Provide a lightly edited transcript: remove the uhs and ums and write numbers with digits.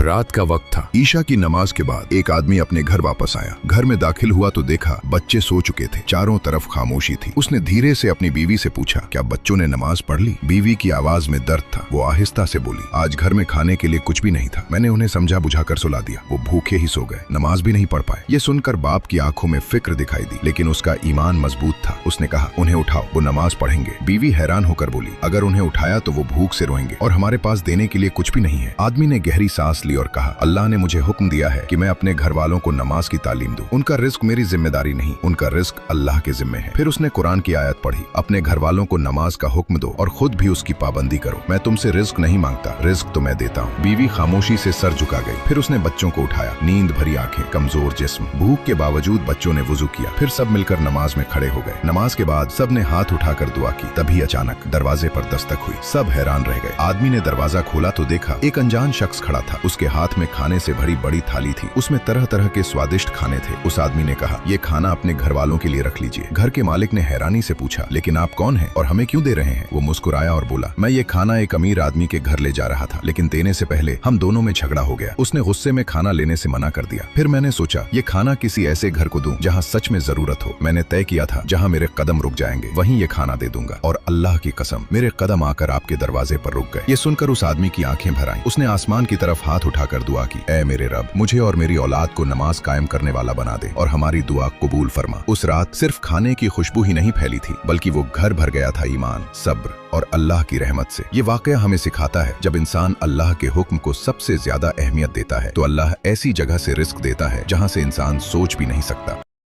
रात का वक्त था। ईशा की नमाज के बाद एक आदमी अपने घर वापस आया। घर में दाखिल हुआ तो देखा बच्चे सो चुके थे। चारों तरफ खामोशी थी। उसने धीरे से अपनी बीवी से पूछा, क्या बच्चों ने नमाज पढ़ ली? बीवी की आवाज में दर्द था। वो आहिस्ता से बोली, आज घर में खाने के लिए कुछ भी नहीं था। मैंने उन्हें समझा बुझाकर सुला दिया। वो भूखे ही सो गए, नमाज भी नहीं पढ़ पाए। ये सुनकर बाप की आंखों में फिक्र दिखाई दी, लेकिन उसका ईमान मजबूत था। उसने कहा, उन्हें उठाओ, वो नमाज पढ़ेंगे। बीवी हैरान होकर बोली, अगर उन्हें उठाया तो वो भूख से रोएंगे और हमारे पास देने के लिए कुछ भी नहीं है। आदमी ने गहरी सांस ली और कहा, अल्लाह ने मुझे हुक्म दिया है कि मैं अपने घर वालों को नमाज की तालीम दूं। उनका रिस्क मेरी जिम्मेदारी नहीं, उनका रिस्क अल्लाह के जिम्मे है। फिर उसने कुरान की आयत पढ़ी, अपने घर वालों को नमाज का हुक्म दो और खुद भी उसकी पाबंदी करो। मैं तुमसे रिस्क नहीं मांगता, रिस्क तो मैं देता हूँ। बीवी खामोशी से सर झुका गई। फिर उसने बच्चों को उठाया। नींद भरी आंखें, कमजोर जिस्म, भूख के बावजूद बच्चों ने वुजू किया। फिर सब मिलकर नमाज में खड़े हो गए। नमाज के बाद सब ने हाथ उठाकर दुआ की। तभी अचानक दरवाजे पर दस्तक हुई। सब हैरान रह गए। आदमी ने दरवाजा खोला तो देखा एक अनजान शख्स खड़ा था। उसके हाथ में खाने से भरी बड़ी थाली थी। उसमें तरह तरह के स्वादिष्ट खाने थे। उस आदमी ने कहा, ये खाना अपने घर वालों के लिए रख लीजिए। घर के मालिक ने हैरानी से पूछा, लेकिन आप कौन हैं और हमें क्यों दे रहे हैं? वो मुस्कुराया और बोला, मैं ये खाना एक अमीर आदमी के घर ले जा रहा था, लेकिन देने से पहले हम दोनों में झगड़ा हो गया। उसने गुस्से में खाना लेने से मना कर दिया। फिर मैंने सोचा ये खाना किसी ऐसे घर को दूं जहां सच में जरूरत हो। मैंने तय किया था जहां मेरे कदम रुक जाएंगे वहीं ये खाना दे दूंगा, और अल्लाह की कसम मेरे कदम आकर आपके दरवाजे पर रुक गए। ये सुनकर उस आदमी की आंखें भर आईं। उसने आसमान की तरफ हाथ उठाकर दुआ की, ऐ मेरे रब, मुझे और मेरी औलाद को नमाज कायम करने वाला बना दे और हमारी दुआ कबूल फरमा। उस रात सिर्फ खाने की खुशबू ही नहीं फैली थी, बल्कि वो घर भर गया था ईमान, सब्र और अल्लाह की रहमत से। ये वाकया हमें सिखाता है, जब इंसान अल्लाह के हुक्म को सबसे ज्यादा अहमियत देता है तो अल्लाह ऐसी जगह से रिस्क देता है जहां से इंसान सोच भी नहीं सकता।